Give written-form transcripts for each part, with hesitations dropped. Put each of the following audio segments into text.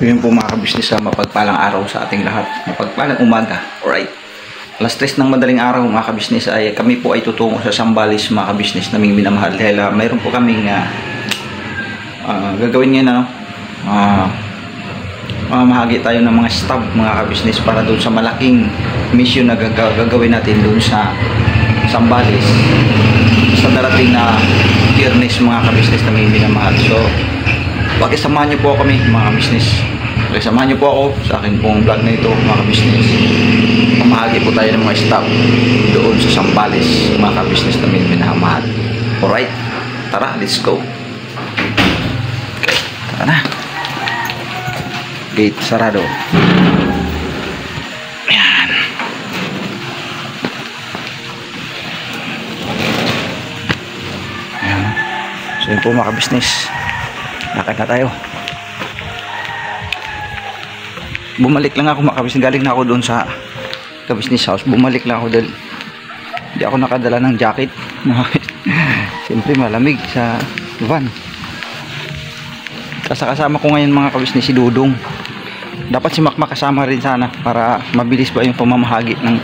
So yun po mga kabisnes, mapagpalang araw sa ating lahat. Mapagpalang umaga. Alright. Alas 3 ng madaling araw mga kabisnes ay kami po ay tutungo sa Zambales mga kabisnes naming minamahal. Dahil mayroon po kaming gagawin ngayon mamahagi tayo ng mga stub mga kabisnes para doon sa malaking mission na gagawin natin doon sa Zambales sa darating na Biyernes mga kabisnes naming minamahal. So pakisamahan niyo po kami mga kabisnes. Pakisamahan niyo po ako sa akin pong vlog na ito mga kabisnes. Mamahagi po tayo ng mga stop doon sa Zambales mga kabisnes namin minamahal. Alright, tara, let's go. Okay, tara na. Gate sarado. Ayan. Ayan. So yun po mga kabisnes, lakad na tayo. Bumalik lang ako mga kabisnes, galing na ako doon sa kabisnes house. Bumalik lang ako dahil hindi ako nakadala ng jacket. Siyempre malamig sa van. Kasama ko ngayon mga kabisnes si Dudong. Dapat si Makmak kasama rin sana para mabilis ba yung pamamahagi ng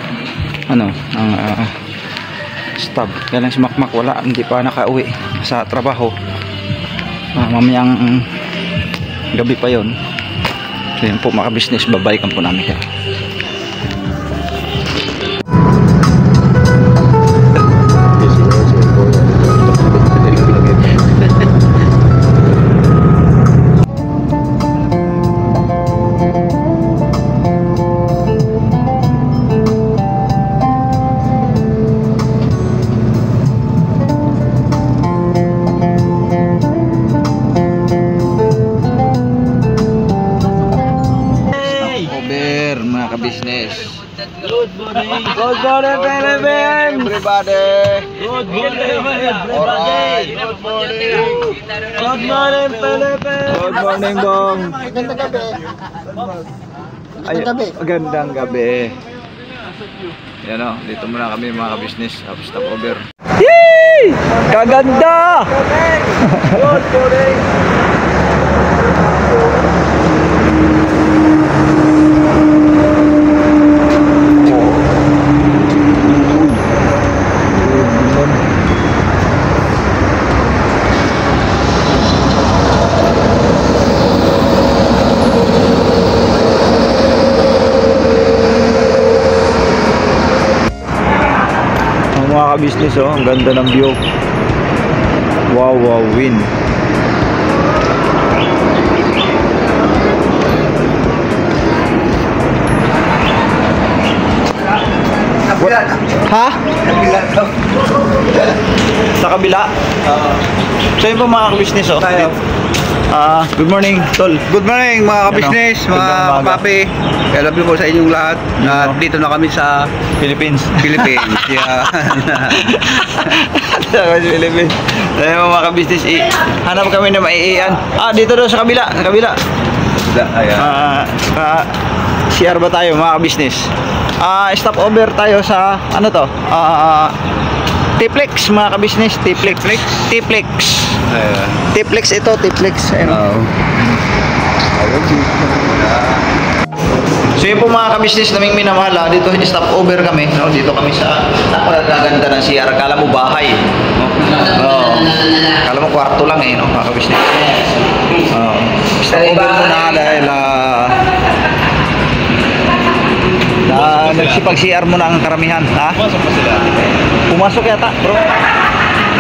stub. Kaya lang si Makmak wala, hindi pa nakauwi sa trabaho. Mamayang gabi pa yon. So yun po mga kabisnes, babalikan po namin siya. Good morning, Philippines! Everybody! Good morning, Alright! Good morning! Good morning, Philippines! Good morning, Bong! Magandang gabi. Ay, magandang gabi. Yan o, dito muna kami mga kabisnes. Stop over. Yee! Kaganda! Good morning! Mga kabisnes, oh, ang ganda ng view. Wow, wow, win. Ha? Sa kabila? So yun po mga kabisnes, oh. Good morning, Tol. Good morning mga kabisnes, Ano? mga Magandang umaga. kapapi. I love you po sa inyong lahat. Na dito na kami sa Philippines. Philippines. Yeah. Sa Philippines. Ayun mga kabisnes, hanap kami na maiiyan. Dito daw sa kabila, sa kabila. Ayan. CR ba tayo mga kabisnes? Stop over tayo sa ano to? T-Flex mga kabisnes, T-Flex. T-Flex. Ayan. T-Flex ito, T-Flex. Ayun. So yun po mga kabisnes naming minamahal, dito stop over kami, no? Dito kami sa napakaganda ng CR. Kala mo bahay, no? Kala mo kwarto lang no mga kabisnes. Stop over muna dahil nagsipag-CR muna ang karamihan. Pumasok pa sila. Pumasok yata bro.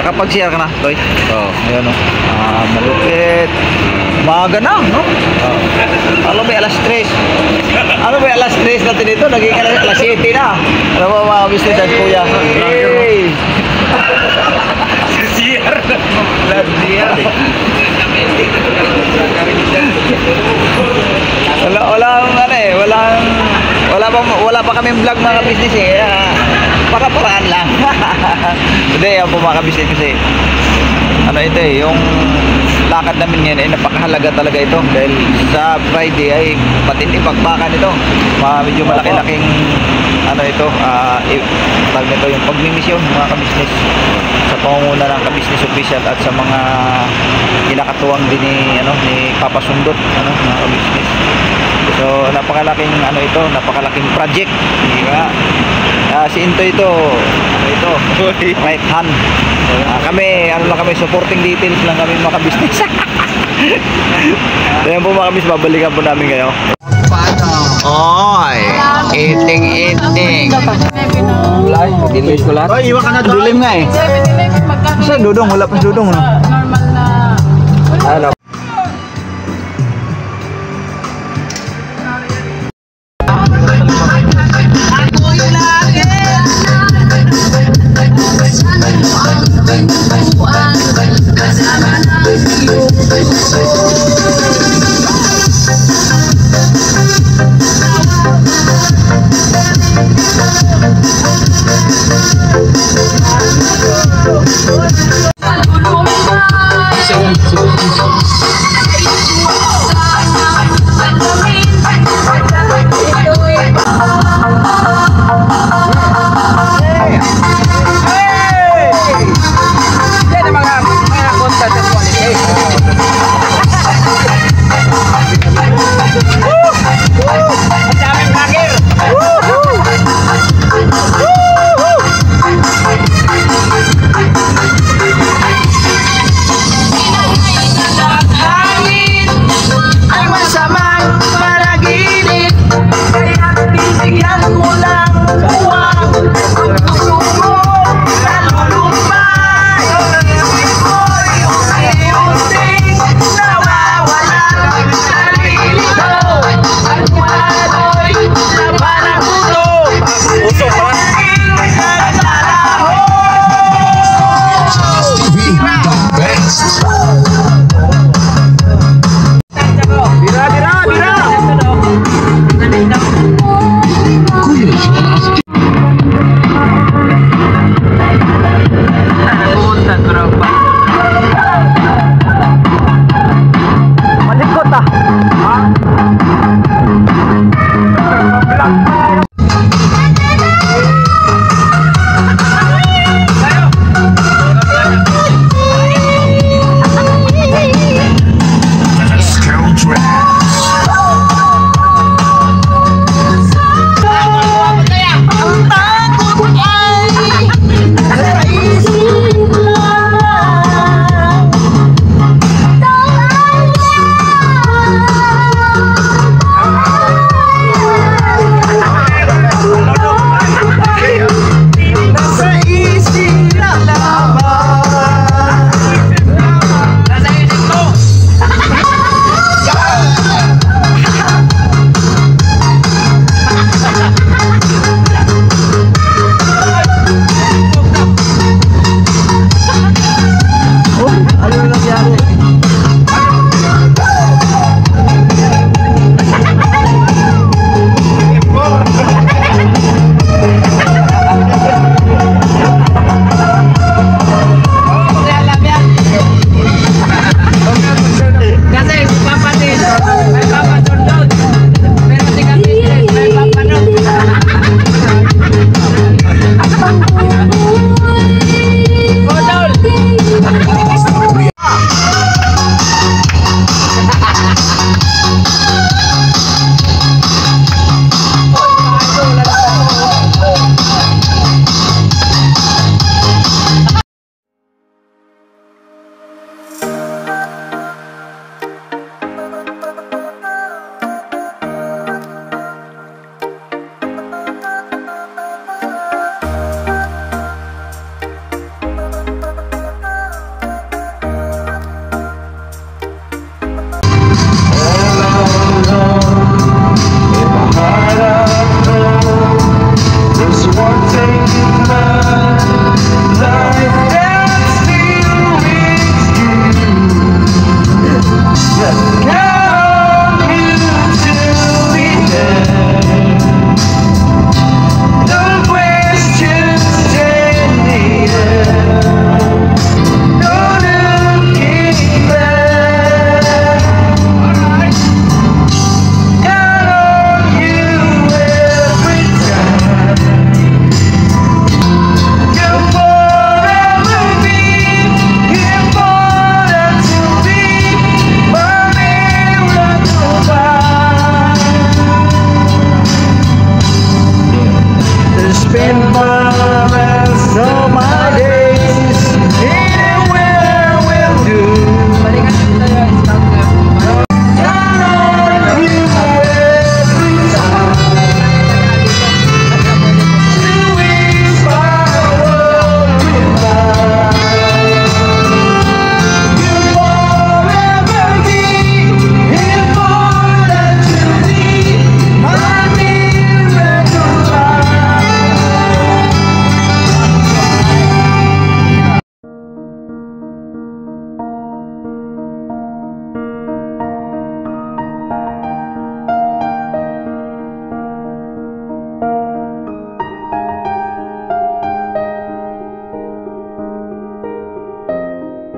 Nakapag-CR ka na, Toy? Oo. Ayan o. Malupit. Maaga na, no? Ano ba alas 3? Ano ba alas 3 natin dito? Naging alas 7 na. Ano ba mga business at kuya? Hey! CR. Wala pa kaming vlog mga business pakaparaan lang. Hindi, yan po mga business kasi ito yung lakad namin ngayon ay napakahalaga talaga ito dahil sa Friday ay matindi pagbakan ito. Medyo malaki-laking ano ito, tawag nito yung pagmimisyon mga kabisnes sa pangunguna ng kabisnes official at sa mga kinakatuwang din ni Papa Sundot mga kabisnes. So napakalaking napakalaking project, diba? Si Into ito right hand. Kami lang kami, supporting details lang kami mga kabisnes. Ayan po mga kabisnes, babalikan po namin kayo. Oy, eating. Dilim ko lahat. Oy, iwan ka na doon. Dilim nga eh. Kasi dudong, wala pa dudong, no? Normal na. Ano?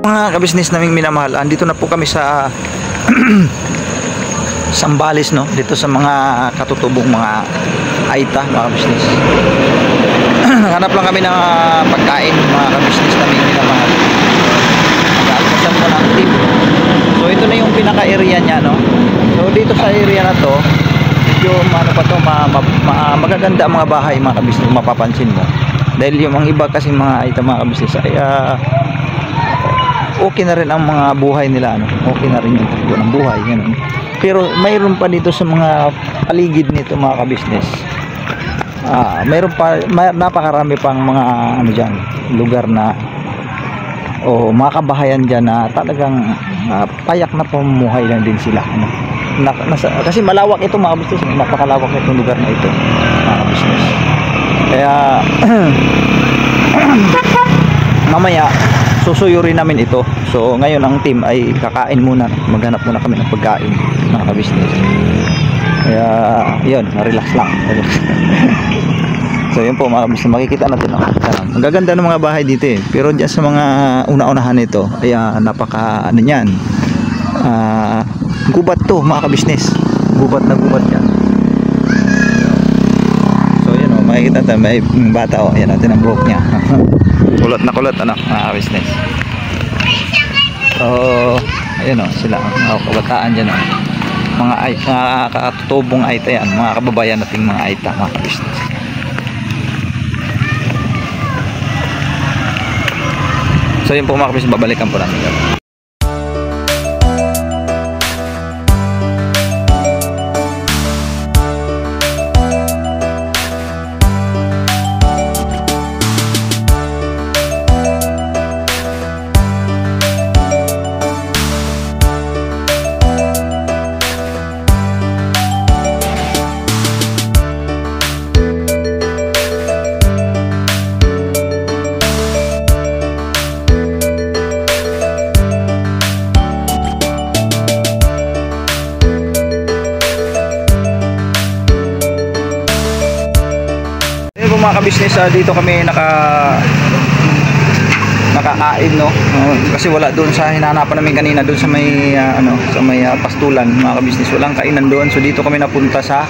mga kabisnes naming minamahal, andito na po kami sa Sambales, no? Dito sa mga katutubong mga Aita, mga kabisnes. Hanap lang kami ng pagkain, mga kabisnes naming minamahal. Mag-alkasan mo ng tip. So ito na yung pinaka-area niya, no? So dito sa area na to, medyo ano pa to, magaganda ang mga bahay, mga kabisnes, mapapansin mo. Dahil yung mga iba kasi mga Aita, mga kabisnes, ay okay na rin ang mga buhay nila, ano? Okay na rin yung takbo ng buhay, ganun. Pero mayroon pa dito sa mga paligid nito, mga kabisnes, mayroon pa, napakarami pang mga ano dyan, lugar na o mga kabahayan dyan na talagang payak na pamumuhay lang din sila, ano? Kasi malawak ito, mga kabisnes, napakalawak itong lugar na ito, mga kabisnes. Kaya mamaya susuyurin namin ito. So ngayon ang team ay kakain muna, maghanap muna kami ng pagkain, mga kabisnes. Kaya yun, relax lang. So yun po, mga kabisnes, makikita natin, ang gaganda ng mga bahay dito, pero dyan sa mga una-unahan nito ay napaka ano yan, gubat to, mga kabisnes. Gubat na gubat yan. So yun, makikita natin, may bata, yan natin ang buhok niya. Kulot na kulot, ano, mga kabisnes. So ayun, sila ang kabataan dyan, mga katutubong Aita yan, mga kababayan nating mga Aita, mga kabisnes. So yun po, mga kabisnes, babalikan po namin. Mga kabisnes, dito kami nakakain, no? Kasi wala doon sa hinahanapan namin kanina, doon sa may sa may pastulan, mga kabisnes, walang kainan doon. So dito kami napunta sa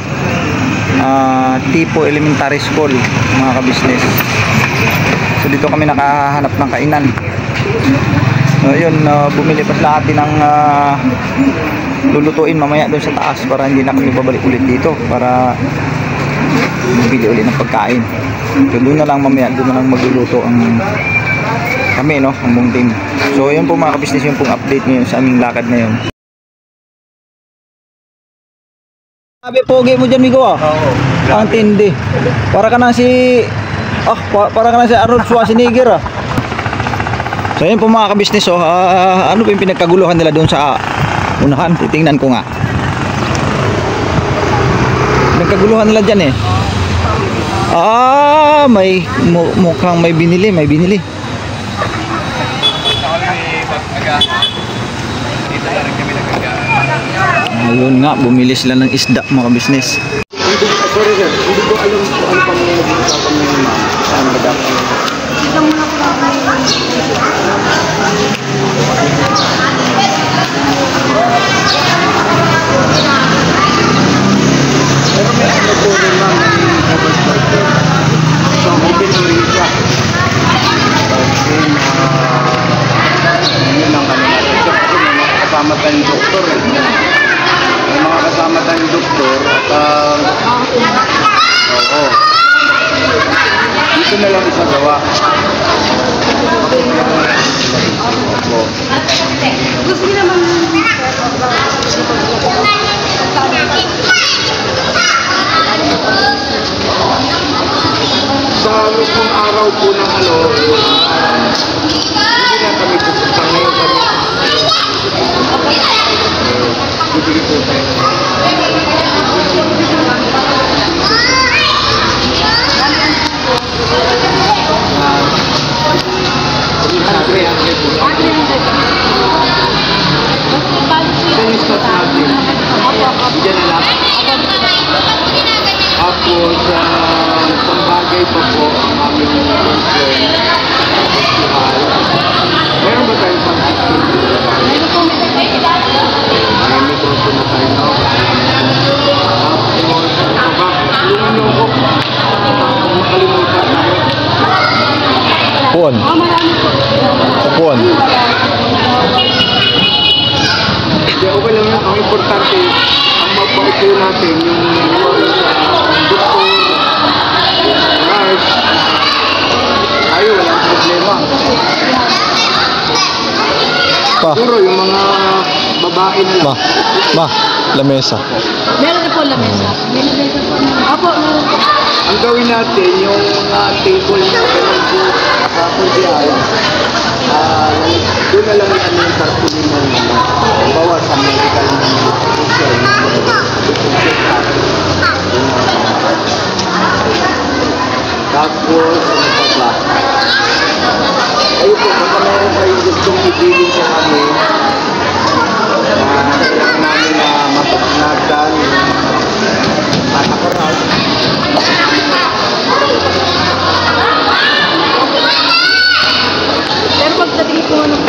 Tipo Elementary School, mga kabisnes. So dito kami nakahanap ng kainan. So yun, bumili pa sila atin ng lulutuin mamaya doon sa taas para hindi na kami babalik ulit dito, para bibili ulit ng pagkain. So doon na lang mamaya, doon na lang magluluto ang kami, no, ang buong team. So yun po, mga kabisnes, yung pong update ngayon sa aming lakad ngayon. Sabi, pogi mo dyan, Migo, Oo. ang tindi. Para ka na si para ka na si Arnold Schwarzenegger, So yun po, mga kabisnes, ano po yung pinagkaguluhan nila doon sa unahan? Titingnan ko nga. Nagkaguluhan nila dyan, may mukhang may binili, ayun nga, bumili sila ng isda, mga kabisnes. Sorry sir, hindi ko alam kung ano pang nag-uusapan mo yung ma'am. Saan ba dapat? Dito muna ko Pero may ano po rin ma'am, may cover starter. So, open na rin siya. Yun lang kami natin. Kasi may mga kasama tayong doktor. May mga kasama tayong doktor at oo. Dito na lang isa gawa. gusto niyo naman Sa lupong araw po ng hindi na kami pupunta ngayon kami. Bibili po tayo. Tapos, isang bagay pa po ang aming festival. Meron ba tayong makalimutan. Puan. Puan. Hindi, okay lang yan. Ang importante, ang magpaupo natin yung doktor, nurse, tayo, walang problema. Pa. Siguro yung mga babae na lang. Ma, lamesa. Meron na po lamesa. Apo, meron po. Ang gawin natin, yung table na ganun po, kakultihan, doon na lang yan yung tarpulin ng bawa sa medical na tapos, ano pa ba? Ayun po, baka meron kayong gustong ibilin sa amin namin na mapagnagan matakaral. Pero pagdating po ng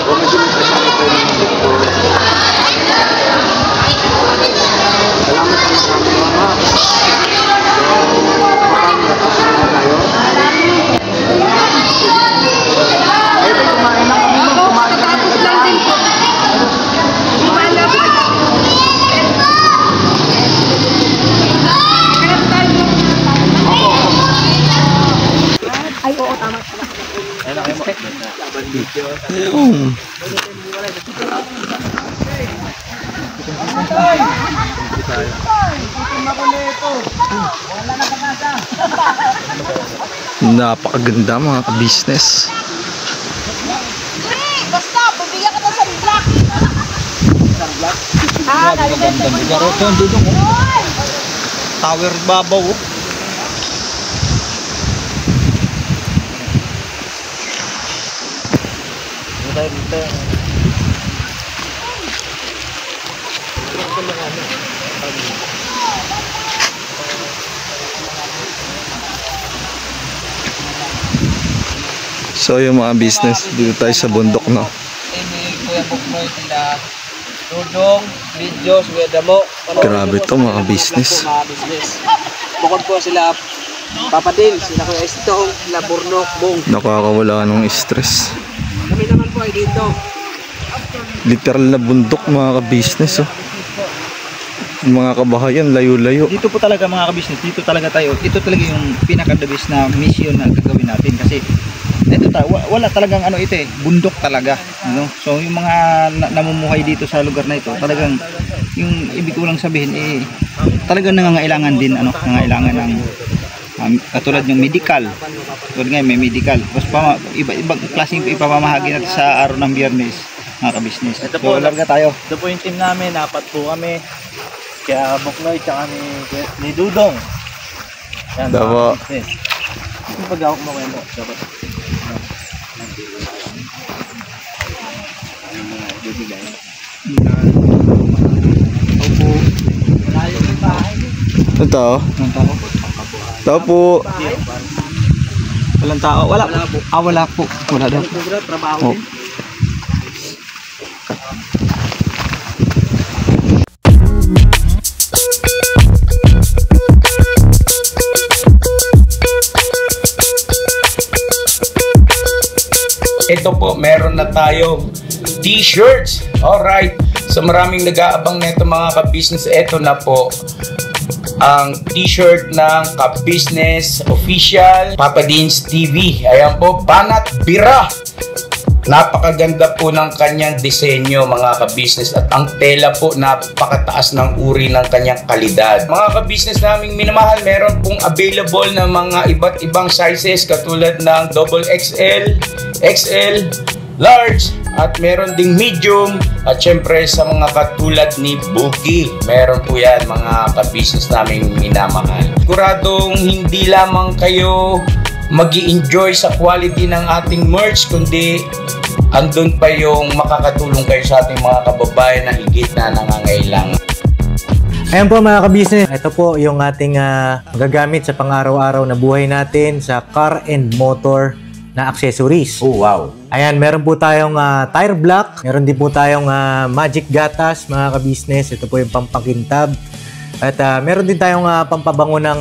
O medyo magkasama tayo ng doktor. Salamat sa mga tayo. Ay, kumain na kami mo. Kumain na kami sa daan. Ay, oo, tama. Napakaganda mga ka-business. Basta, bibigyan ka na sa black. Ah, Tower babaw. Oh. So yung mga business, dito tayo sa bundok, no? Kuya Buknoy sila Dudong, Lidyos, Kuya Damo. Grabe to mga business. Mga business. Bukod po sila Papadil, sila Kuya Estong, sila Burnok, Bong. Nakakawala ng stress. Kami naman po ay dito. Literal na bundok mga ka-business, oh. Mga kabahayan, layo-layo. Dito po talaga mga ka-business, dito talaga tayo. Ito talaga yung pinaka-the-best na mission na gagawin natin kasi ito wala talagang ano ito eh, bundok talaga, ano? So yung mga namumuhay dito sa lugar na ito, talagang yung ibig ko lang sabihin eh talagang nangangailangan din ano, nangangailangan ng katulad ng medical. Tulad ngayon may medical. Tapos ibang klaseng ipamamahagi natin sa araw ng Biyernes, mga ka-business. Ito po, so, larga tayo. Ito po yung team namin, apat po kami. Kaya Buknoy, tsaka ni Dudong. Yan, Dabo. mga business. Yung pag-awak mo kayo mo, dapat. Ito, oh. Tao po. Walang tao. Wala po. Wala po. Wala daw. Trabaho din. Ito po, meron na tayong t-shirts. Alright. So maraming nag-aabang nito mga ka-business. Ito na po ang t-shirt ng ka-business official Papa Dean's TV. Ayan po, Banat Bira. Napakaganda po ng kanyang disenyo mga ka-business at ang tela po napakataas ng uri ng kanyang kalidad. Mga ka-business naming minamahal, meron pong available na mga iba't ibang sizes katulad ng XXL, XL, large at meron ding medium at syempre sa mga katulad ni Buki. Meron po yan mga ka-business naming minamahal. Siguradong hindi lamang kayo mag-i-enjoy sa quality ng ating merch kundi andun pa yung makakatulong kayo sa ating mga kababayan na higit na nangangailangan. Ayan po mga ka-business, ito po yung ating magagamit sa pang-araw-araw na buhay natin sa car and motor na accessories. Oh, wow. Ayan, meron po tayong tire block. Meron din po tayong magic gatas, mga ka-business. Ito po yung pampakintab. At meron din tayong pampabango ng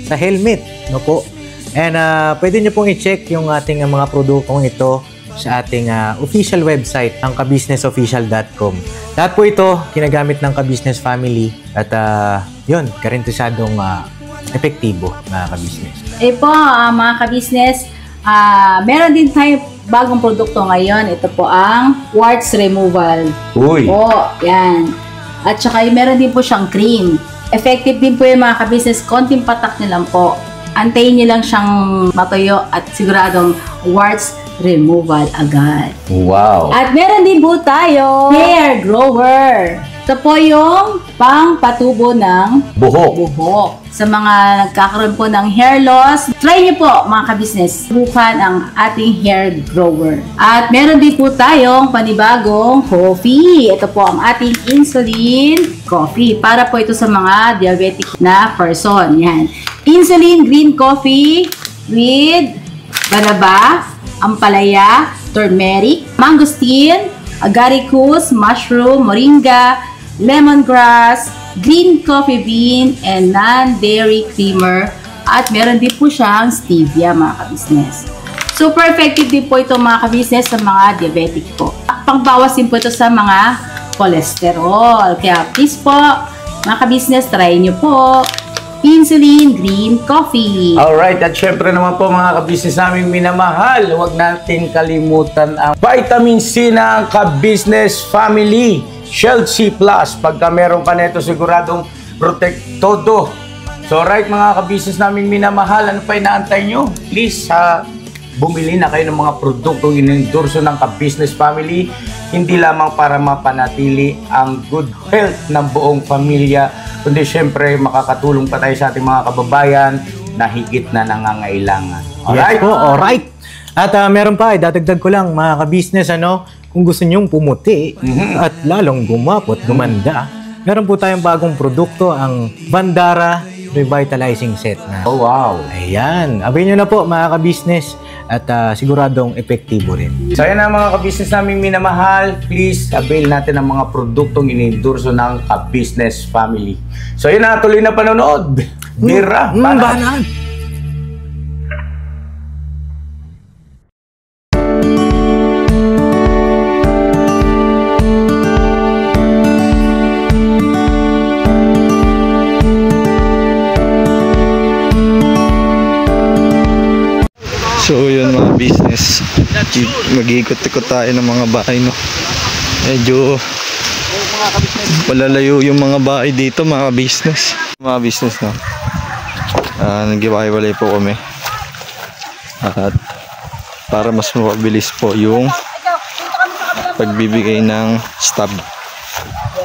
sa helmet. No po? And pwede nyo pong i-check yung ating mga produktong ito sa ating official website, ang kabusinessofficial.com. Lahat po ito, kinagamit ng ka-business family. At yun, karintisadong epektibo, mga ka-business. Po, mga ka-business, meron din tayo bagong produkto ngayon. Ito po ang warts removal. Uy. Po, yan. At saka meron din po siyang cream. Effective din po yung mga ka-business. Konting patak nyo lang po. Antayin nyo lang siyang matuyo at siguradong warts removal agad. Wow. At meron din po tayo hair grower. Ito po yung pang-patubo ng buhok. Sa mga nagkakaroon po ng hair loss, try niyo po mga ka-business, subukan ang ating hair grower. At meron din po tayong panibagong coffee. Ito po ang ating insulin coffee. Para po ito sa mga diabetic na person. Yan. Insulin green coffee with banaba, ampalaya, turmeric, mangosteen, agaricus, mushroom, moringa, lemongrass, green coffee bean, and non-dairy creamer. At meron din po siyang stevia, mga ka-business. Super effective din po ito, mga ka-business, sa mga diabetic po. Pangbawas din po ito sa mga cholesterol. Kaya please po, mga ka-business, try nyo po insulin green coffee. Alright, at syempre naman po mga ka-business naming minamahal, huwag natin kalimutan ang vitamin C ng ka-business family. Shield C+. Pagka meron ka nito, siguradong protect todo. So right mga ka-business naming minamahal, ano pa inaantay nyo? Please, bumili na kayo ng mga produktong inendorso ng ka-business family, hindi lamang para mapanatili ang good health ng buong pamilya, kundi syempre makakatulong pa tayo sa ating mga kababayan na higit na nangangailangan. Alright? Yes po, alright. At meron pa, dadagdag ko lang mga ka-business, kung gusto nyong pumuti at lalong gumapot, gumanda, meron po tayong bagong produkto, ang Bandara Revitalizing Set na. Oh, wow. Ayan. Abay nyo na po mga ka-business at siguradong epektibo rin. So yan na mga ka-business namin minamahal, please avail natin ang mga produktong inendorso ng ka-business family. So yun na, tuloy na panonood. Bira, Banat. So yun mga business, mag-iikot-ikot tayo ng mga bahay, no? Medyo malalayo yung mga bahay dito mga business. Mga business, no? Nag-iwalay po kami at para mas mapabilis po yung pagbibigay ng stub.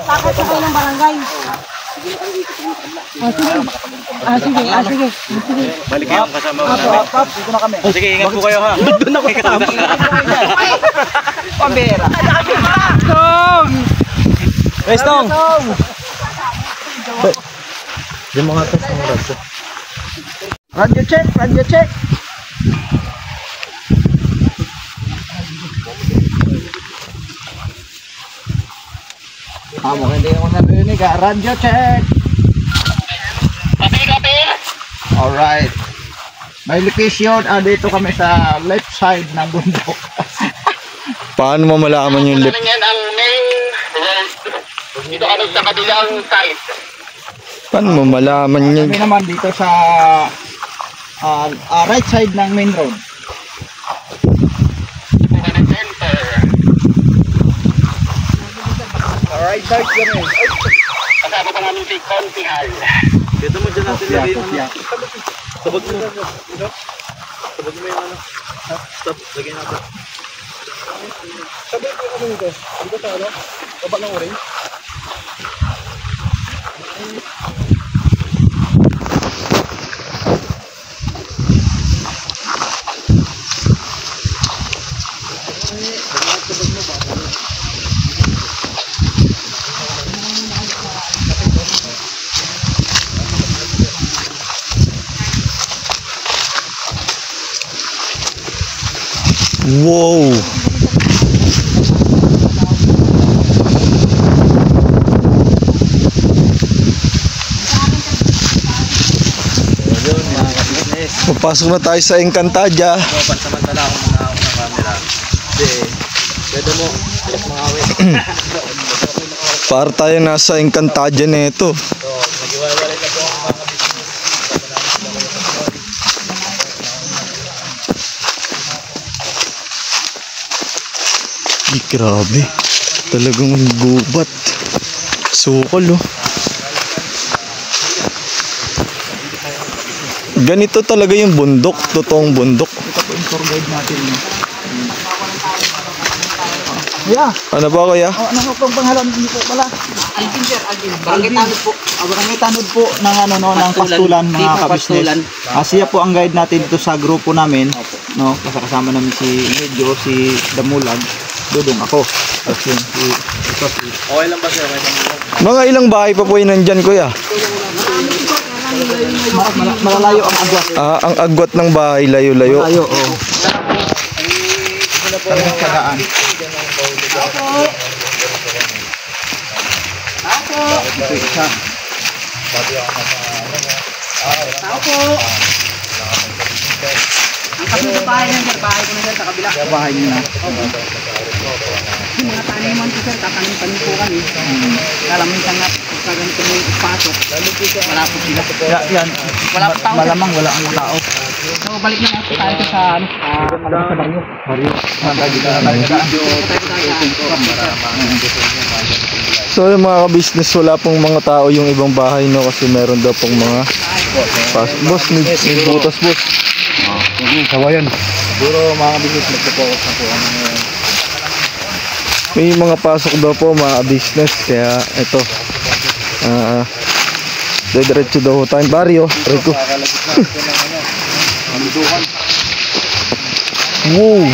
Takot kayo ng barangay. Sige. Balik kayo kasama mo namin. Dito na kami. Sige, ingat po kayo ha. Doon ako kasama. Pambera. Tong! Guys, Tong! Yung mga test ng radyo. Radio check. Mukhang hindi ako narinig ha. Radio check. Alright. May location, dito kami sa left side ng bundok. Paano mo malaman yung lip? Dito kami sa kabilang side. Paano mo malaman yun? Kami naman dito sa right side ng main road. Sa right side kami. Kasama pa namin si Contihal. Dito mo dyan natin lagay yung ano. Sabag mo. Sabag mo yung ano. Stop. Lagay natin. Sabag mo kami nito. Dito sa ano. Baba ng orange. Wow! Papasok na tayo sa Encantadia. Pansamantala ako muna ako ng camera. Kasi, pwede mo, mga awit. Para tayo nasa Encantadia na ito. So, nag-iwalay na po ang mga kabisnes. Ay, grabe. Talagang gubat. Sukol, oh. Ganito talaga yung bundok. Totoong bundok. Ito po yung tour guide natin. Yeah. Ano ba kuya? Oh, ano po ang pangalan niyo po pala? Alvin sir, Alvin. Barangay Tanod po. Barangay Tanod po ng ano no, ng Pastulan mga kabisnes. Siya po ang guide natin dito sa grupo namin. No, kasama namin si Medyo, si Damulag, Dudong ako. Tapos yun, Okay lang ba sir? Okay lang ba? Mga ilang bahay pa po yun nandyan kuya? malalayo ang agwat. Ang agwat ng bahay, layo-layo. Malayo, oh. Talagang sagaan. Ito isa. Ang kasunod bahay ng sir, bahay ko na sir sa kabila. Bahay niyo na. Yung mga taniman ko sir, tatanim-tanim po kami. Kala minsan nga, pagka ganito mo yung pasok, wala po sila. Yan. Wala po tao. Malamang wala ang tao. So balik na natin tayo sa ano, Sa baryo. Baryo. So yung mga kabisnes, wala pong mga tao yung ibang bahay no kasi meron daw pong mga boss, may butas boss. Sawayan. Siguro mga business nagpo-focus na po kami ngayon. May mga pasok daw po mga business kaya ito. Diretso daw tayong baryo. Rico. Wow.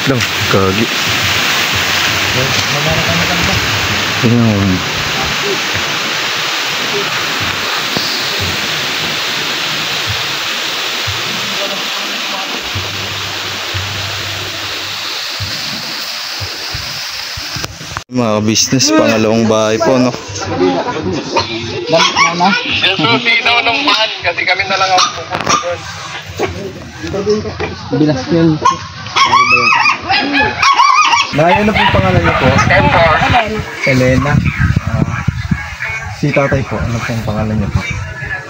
Lang, kagi. Ayan. Mga business, pangalawang bahay po, no? Susinaw ng bahan kasi kami na lang ang pupunta doon. Bilas yun. Ano pong pangalan niyo po? Elena. Si tatay po, ano pong pangalan niyo po?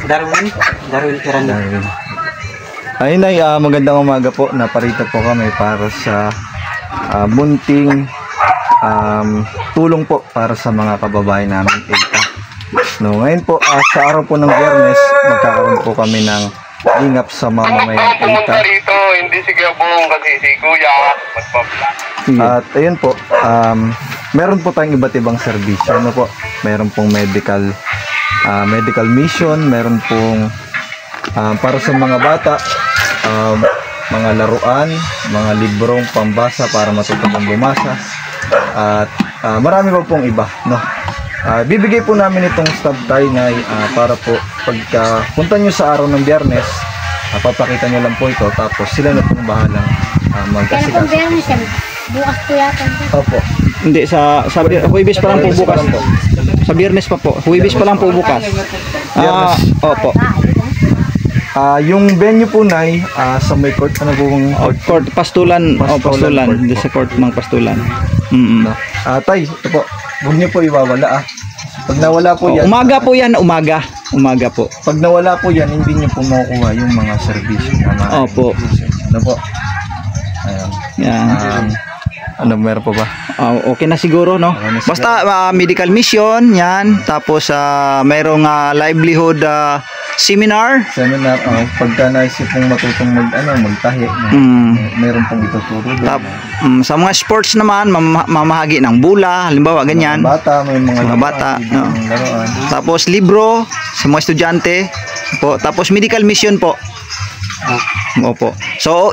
Darwin Tirano. Darwin. Ay, Nay, magandang umaga po. Naparito po kami para sa munting tulong po para sa mga kababayan namin. No, ngayon po, sa araw po ng Biyernes, magkakaroon po kami ng ingap sa mamamayang Pumunta rito, hindi si Gabong kasi si Kuya magpa-vlog. At ayun po, meron po tayong iba't ibang serbisyo. Ano po? Meron pong medical mission, meron pong para sa mga bata, mga laruan, mga librong pambasa para matutong bumasa. At marami pa pong iba, no? Bibigay po namin itong stub tie na para po pagka punta nyo sa araw ng Biyernes, papakita nyo lang po ito tapos sila na pong bahalang magkasikas. Bukas po yata. Opo. Hindi, sa Huwebes pa lang po bukas. Sa Biyernes pa po. Huwebes pa lang po bukas. Biyernes. Opo. Yung venue po Nay, sa may court, ano po kung Court, Pastulan. Pastulan. Court Hindi po. sa court ng Pastulan. Tay, ito po, huwag niyo po iwawala Pag nawala po yan, Umaga po yan, umaga. Umaga po. pag nawala po yan, hindi niyo po makukuha yung mga serbisyo na Opo. ano po? Ayan. Yan. Ano meron pa ba? Okay na siguro, no? Okay na siguro. Basta medical mission, yan. Tapos mayroong livelihood seminar. Seminar, pagka naisip mong matutong magtahi, meron pong ituturo doon. Sa mga sports naman, mamahagi ng bula, halimbawa ganyan. Mga bata, may mga bata, no? Laruan. Tapos libro sa mga estudyante po. Tapos medical mission po. Opo. So,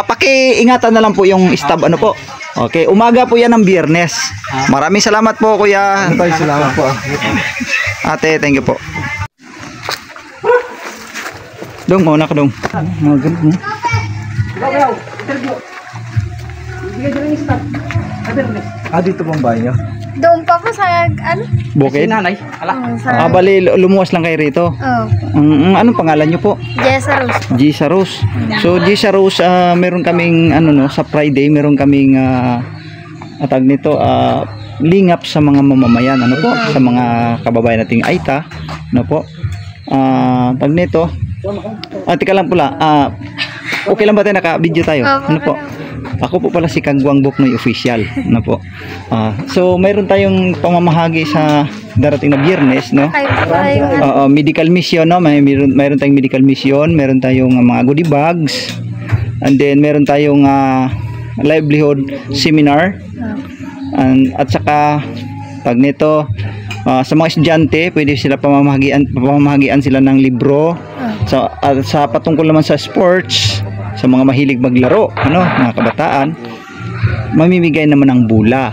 paki-ingatan na lang po yung stab, ano po. Okay, umaga po yan ng Biyernes. Maraming salamat po, Kuya. Salamat po. Ate, thank you po. Dong, mauna ka dong. Dito pong banyo. Doon pa po sa, ano? Bukid? Nanay, ala. Bali, lumuwas lang kayo rito. Oh, Anong pangalan nyo po? Jessa Rose. Gisa Rose. So, Gisa Rose, meron kaming, sa Friday, meron kaming, atag nito, lingap sa mga mamamayan, ano po? Sa mga kababayan nating Aita, ano po? Tag nito, tika lang pula, okay lang ba tayo naka-video tayo? Ano po? Ako po pala si Kagwang Buknoy Official, ano po? So, mayroon tayong pamamahagi sa darating na Biyernes, no? Medical mission, no? Mayroon tayong medical mission, meron tayong mga goodie bags, and then meron tayong livelihood seminar, at saka pag nito, sa mga estudyante, pwede sila pamamahagian sila ng libro. Sa patungkol naman sa sports, sa mga mahilig maglaro, mga kabataan, mamimigay naman ng bula.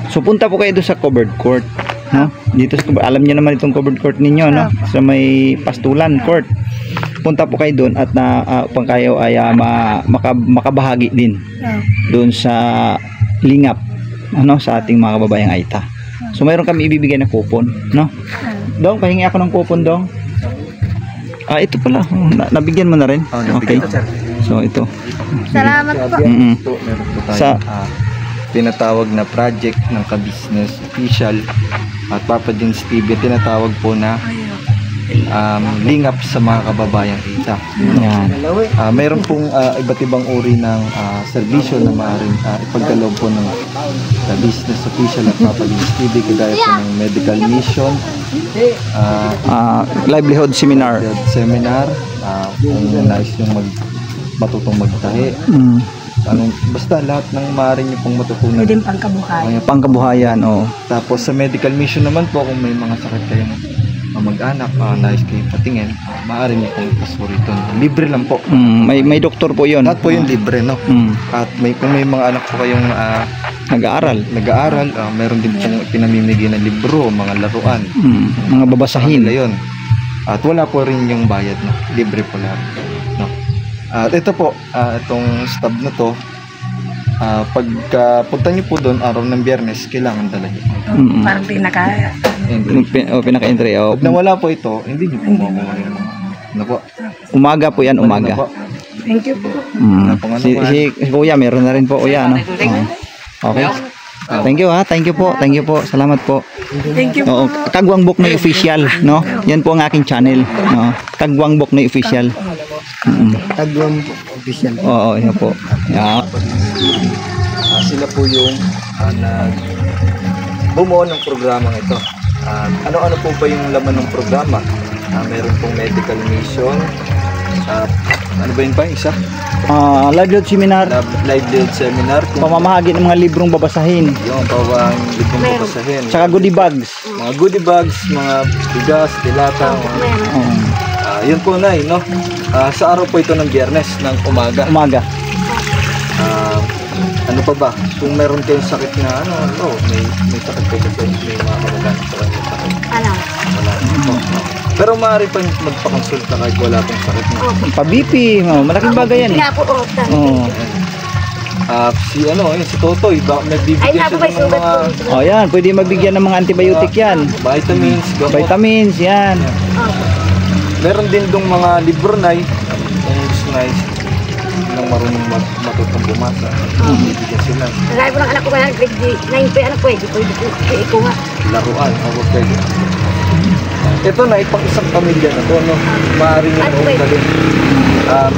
So punta po kayo doon sa covered court, no? Dito alam niyo naman itong covered court ninyo, no? Sa may Pastulan Court. Punta po kayo doon at upang kayo ay makabahagi din doon sa lingap, sa ating mga kababayang Aita. So mayroon kami ibibigay na coupon, no? Dong, pahingi ako ng coupon, Dong. Ito pala. Nabigyan mo na rin? Okay. So ito. Salamat po. Ito, meron po tayo tinatawag na project ng ka-business official at Papa John's TV, tinatawag po na lingap sa mga kababayang Aita. Mayroon pong iba't ibang uri ng serbisyo na maaaring ipagkaloob po ng business official at Papa John's TV, kagaya po ng medical mission, livelihood seminar, kung nais yung matutong magtahi, basta lahat ng maaaring niyo pong matutunan. Pwede pangkabuhayan. Pangkabuhayan, Tapos sa medical mission naman po, kung may mga sakit kayong mag-anak, nais kayo patingin, maaari niyo pong pasurito. Libre lang po. May doktor po yun. Lahat po yung libre, no? At kung may mga anak po kayong nag-aaral, meron din pong pinamimigay na libro, mga laruan, mga babasahin. Yun. At wala po rin yung bayad, no? Libre po lahat, no? At ito po, itong stab na to, pagpunta niyo po doon araw ng Biyernes, kailangan dalhin. Parang pinaka-entry. Pag nawala po ito, hindi niyo po makuha yan. Ano po? Umaga po yan, umaga. Thank you po. Si Kuya, meron na rin po, Kuya, ano? Okay. Thank you, ha. Thank you po. Salamat po. Thank you po. Kagwang Buknoy Official, no? Yan po ang aking channel, no? Kagwang Buknoy Official. Kagwang Official. Oo, yan po. Sila po yung bumuo ng programang ito. Ano-ano po ba yung laman ng programa? Meron pong medical mission. Ano ba yun pa? Isa? Livelihood seminar. Livelihood seminar. Pamamahagi ng mga librong babasahin. Yung pawang librong babasahin. Tsaka goodie bags. Mga goodie bags, mga bigas, dilata. Yun po na, no? Sa araw po ito ng Biyernes ng umaga. Ano pa ba? Kung meron kayong sakit na may sakit kayo kasi may mga kamagana sa kanyang sakit. Wala. Pero maaari pa magpakonsulta kahit wala pong sakit na. Pa-BP, malaking bagay yan. Si Totoy, nagbibigyan siya ng mga... yan, pwede mabigyan ng mga antibiotic yan. Vitamins, gamot. Vitamins, yan. Meron din dong mga libro na kung gusto na ng marunong matutong bumasa. Bibigyan sila. Nagay ko ng anak ko kaya grade 9 pa, pwede ko nga. Laruan, pwede. Ito na, ipang isang pamilya na to, no? Maaari nyo na pong dalhin.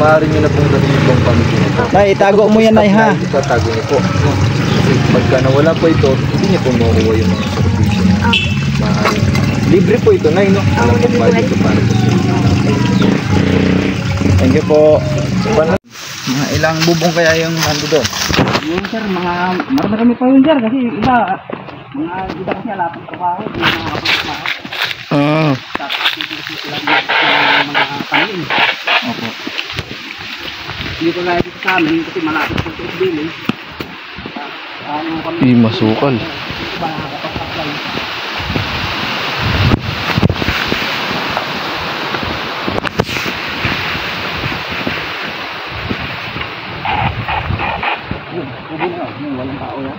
Maaari nyo na pong dalhin itong pamilya nito. Nay, itago mo yan, Nay, ha? Itatago nyo po. No? Kasi pagka nawala po ito, hindi nyo po makukuha yung mga servisyo na maaari. Libre po ito, Nay, no? Wala pong bayad ito para po. Thank you po. Mga ilang bubong kaya yung nando doon? Yun sir, marami pa yun sir kasi iba kasi alapang trabaho, hindi mga kapag-trabaho. Tapos sisi lang mga panin. Opo. Hindi ko kaya dito sa amin kasi malapit po sa Isbilin. Masukal. Walang tao yan.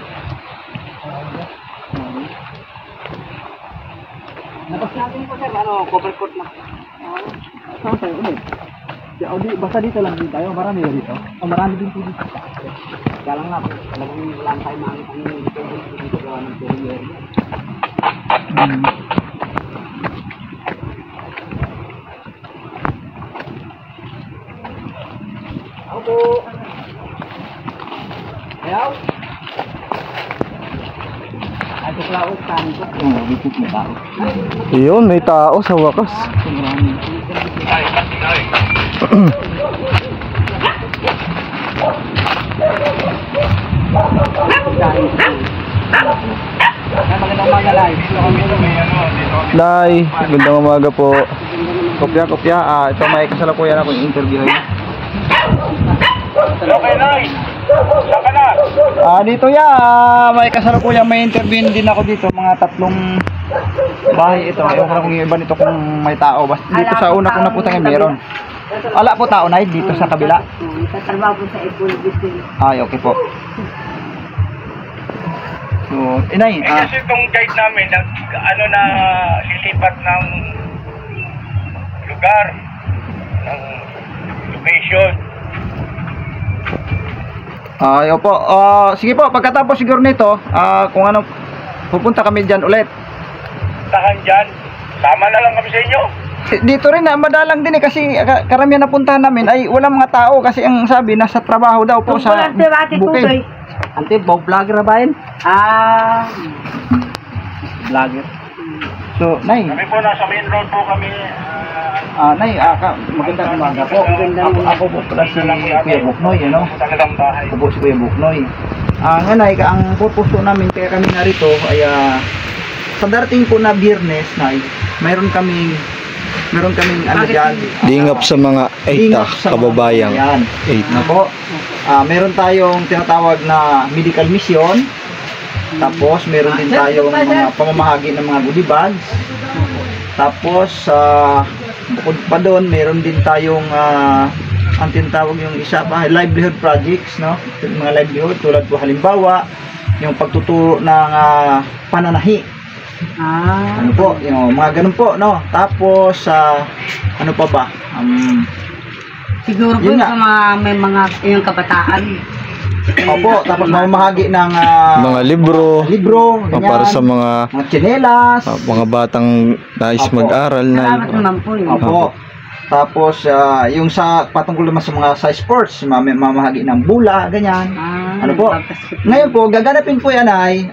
Tapos natin po sir, cover court na. Saan tayo ulit? Basta dito lang din tayo, marami ba dito? Marami din po dito. Kaya lang nga po, talagang wala tayo makikita ng dito gawa ng period. Ako po. Ayaw? Ay, tuklaos, kanin ko. Dito may tao. Yun, may tao sa wakas. Magandang umaga, Lai. Nay, magandang umaga po. Kopya. Ito may kasalukuyan akong interview. Okay, nice. Saan ka na? Dito may kasalukuyan, may interview din ako dito. Mga 3 bahay ito. Ewan ko na kung yung iba nito kung may tao. Basta dito sa una kong naputang meron. Wala po tao, Nay, dito sa kabila. Tatrabaho po sa Ipon Business. Ay, okay po. So, Inay, Kasi itong guide namin, na lilipat ng lugar, ng location. opo. Sige po, pagkatapos siguro nito, kung ano, pupunta kami dyan ulit. Tahan dyan, sama na lang kami sa inyo. Dito rin madalang din kasi karamihan na puntahan namin ay walang mga tao kasi ang sabi nasa trabaho daw po sa bukid. Ante, vlogger na ba yun? Vlogger. So, Nay. Kami po, nasa main road po kami. Nay, magandang umaga po. Ako po pala si Kuya Buknoy, ano? Talagang bahay. Ako po si Kuya Buknoy. Nga, Nay, ang purpose namin kaya kami narito ay sa darating po na Biyernes, Nay, meron kaming ano dyan. Dingap sa mga kababayang. Yan. Na po. Meron tayong tinatawag na medical mission. Tapos meron din tayong mga pamamahagi ng mga goodie bags. Tapos bukod pa doon, meron din tayong ang tinatawag yung isa pa, livelihood projects, no? Mga livelihood tulad po halimbawa yung pagtuturo ng pananahi. Ano po, yung mga ganun po, no? Tapos ano pa ba? Siguro po may mga yung kabataan. Opo, tapos mamahagi ng mga libro, ganyan, para sa mga tsinelas, mga batang nais mag-aral na. Opo. Tapos yung sa patungkol naman sa mga sa sports, mamahagi ng bula, ganyan. Ano po? Ngayon po, gaganapin po yan ay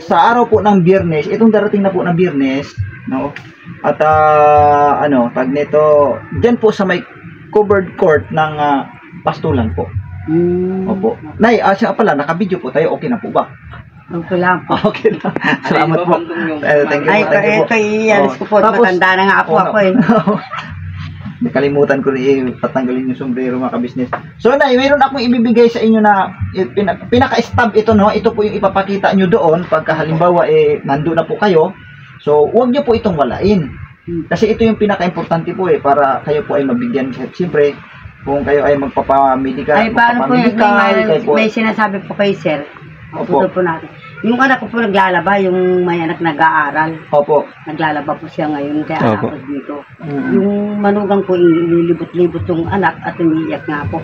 sa araw po ng Biyernes, itong darating na po ng Biyernes, no? At tag nito, diyan po sa may covered court ng Pastulan po. Opo. Nay, siya pala, naka-video po tayo, okay na po ba? Okay lang po. Okay lang. Salamat po. Thank you po. Ito i-alis ko po. Matanda na nga ako eh. Nakalimutan ko rin patanggalin yung sombrero, mga kabisnes. So, Nay, mayroon akong ibibigay sa inyo na pinaka-stab ito, no? Ito po yung ipapakita nyo doon pagka halimbawa nandun na po kayo. So, huwag nyo po itong walain. Kasi ito yung pinaka-importante po para kayo po ay mabigyan. Siyempre, kung kayo ay magpapamedical, ay, paano po yun? May sinasabi po kayo, sir. Putol po natin. Yung anak ko po naglalaba, yung may anak nag-aaral. Opo. Naglalaba po siya ngayon, kaya Opo. ako dito. Yung manugang ko, ililibot-libot yung anak at umiiyak nga po.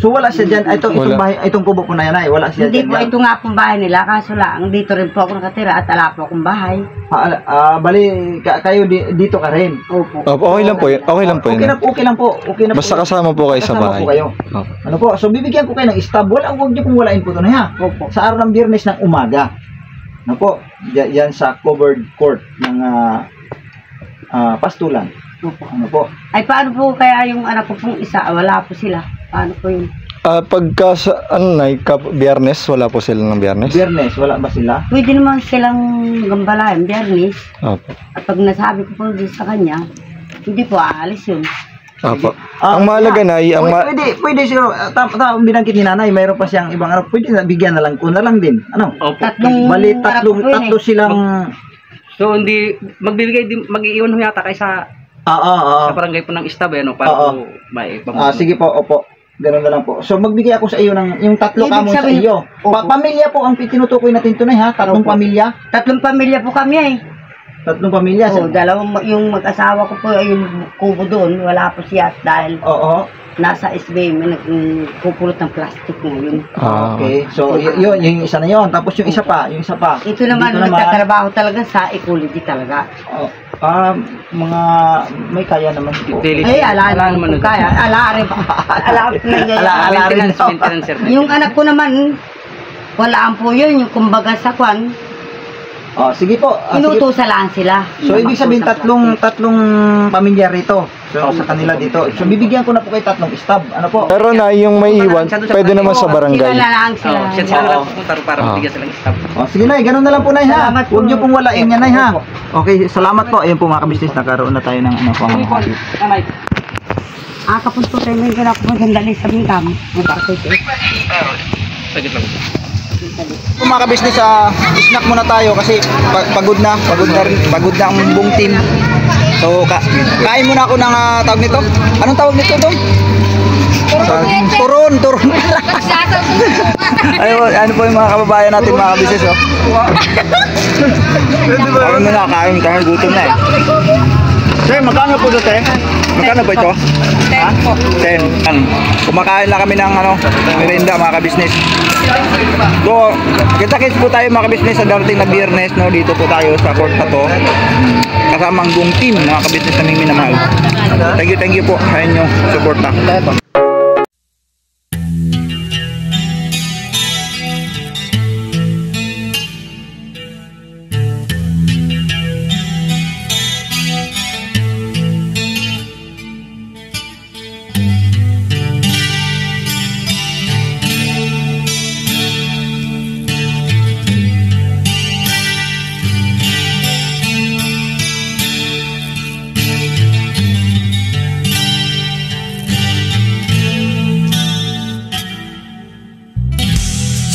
So wala siya dyan, itong Wala. bahay, itong kubo po na yan ay, wala siya Hindi dyan. po, ito nga pong bahay nila, kaso lang, dito rin po ako nakatira at ala po akong bahay. Bali, kayo dito ka rin. Opo. Opo, okay lang po yun. Okay lang po yun. Okay lang po. Okay na Basta po. kasama po kayo sa Kasama bahay. po kayo. Opo. Ano po, so bibigyan ko kayo ng stab. Huwag niyo pong walain po ito na ha. Opo. Sa araw ng Biyernes ng umaga. Ano po, yan sa covered court ng Pastulan. Opo. Ano po. Ay, paano po kaya yung anak ko pong isa, wala po sila? Paano po yun? Pagka sa, Biyernes, wala po sila ng Biyernes? Biyernes, wala ba sila? Pwede naman silang gambalayan, Biyernes. Opo. At pag nasabi ko po din sa kanya, hindi po aalis yun. Opo. Ang mahalaga na Pwede siguro, binanggit ni nanay, mayroon pa siyang ibang ano, pwede na bigyan na lang ko na lang din. Ano? Bali, tatlo silang... So hindi magbibigay din mag-iiwan ho yata kay sa barangay po ng stab ano para po may sige po, opo. Ganun na lang po. So magbigay ako sa iyo ng yung tatlo Ibig kamo sa sabihin- iyo. Pamilya po ang tinutukoy natin tunay ha, tatlong pamilya. 3 pamilya po kami eh. Tatlong pamilya. Oo, dalawang yung mag-asawa ko po, yung kubo doon, wala po siya dahil nasa SBM, nagpupulot ng plastic ngayon. Okay. So yun, yung isa na yun. Tapos yung isa pa. Ito naman, Dito nagtatrabaho talaga sa ecology talaga. Mga may kaya naman po. Ay, ala naman kung kaya. Ala rin. Ala rin. Yung anak ko naman, walaan po yun. Yung kumbaga sa kwan, sige po. inutusalaan sila. So ibig sabihin tatlong pamilya rito. So sa kanila dito. So bibigyan ko na po kay tatlong stab. Ano po? Pero na yung may iwan, pwede naman sa barangay. Sila lang sila. Sila lang pupunta para bigyan silang stab. Sige nay, ganun na lang po nay ha. Salamat po. Huwag niyo pong walain yan nay ha. Okay, salamat po. Ayun po mga kabisnes, nagkaroon na tayo ng ano po. Kapunto tayo ngayon ko na ako sandali sa bingkam. Sagit lang. So, mga kabisnes, snack muna tayo kasi pagod na ang buong team. So kain muna ako ng tawag nito. Anong tawag nito dong? Turon. Ano po yung mga kababayan natin mga kabisnes Kain muna, kain gutom na eh. Sir, magkano po ito, sir? Magkano po ito? 10 po. 10. Kumakain lang kami ng merienda mga kabisnes. So, kita-kits po tayo mga kabisnes sa darating na Biyernes, no? Dito po tayo sa court na to. Kasama ang buong team mga kabisnes naming minamahal. Thank you po sa inyong suporta.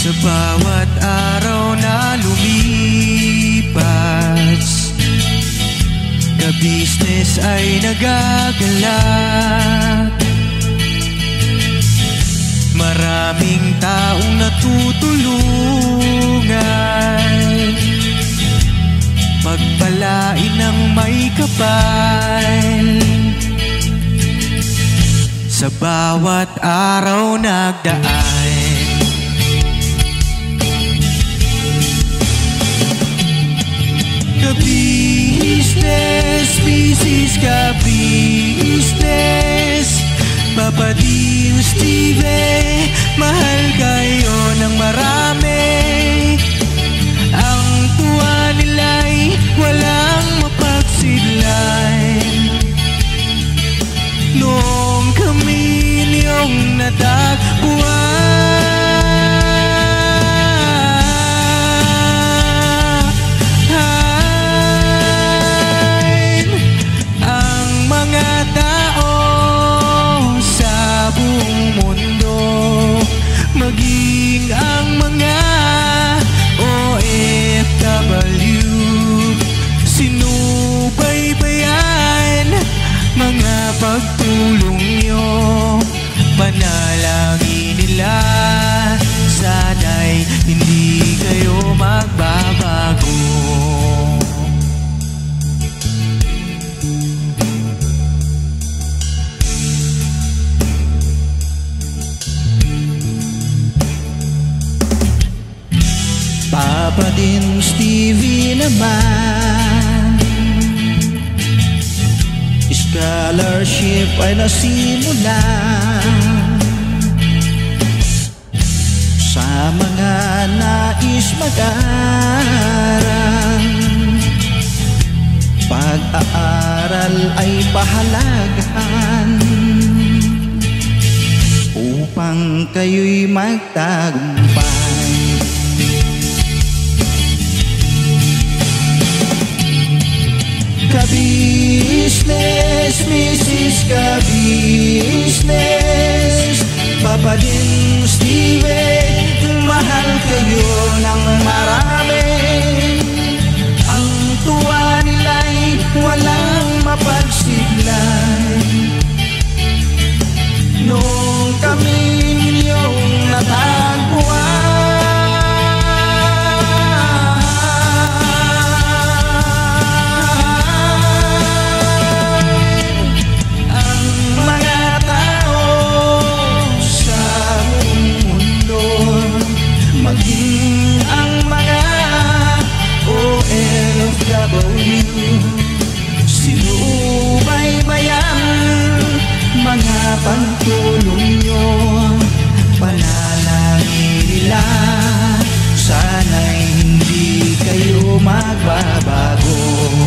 Sa bawat araw na lumipas, ka-business ay nagagalak. Maraming taong natutulungan, pagpalain ng may kapal. Sa bawat araw nagdaan, ka-business, business ka-business, Papa Dio, Steve, mahal kayo ng marami. Ang tuwa nila'y walang mapagsidlan. Noong kami niyong natagpuan, maging ang mga OFW, sinubaybayan mga pagtulong nyo, panalangin nila sana'y hindi kayo Papa Dins TV naman, scholarship ay nasimula sa mga nais mag-aral. Pag-aaral ay pahalagahan upang kayo'y magtagumpay. Ka-business, Mrs. Ka-business, Papa Dins TV, mahal kayo ng marami. Ang tuwa nila'y walang mapagsiglay. Nung kami ninyong natagpuan, ang mga tao sa mundo, maging ang mga OFW, sinubaybayan mga pagtulong nyo, panalangin nila, sana'y hindi kayo magbabago.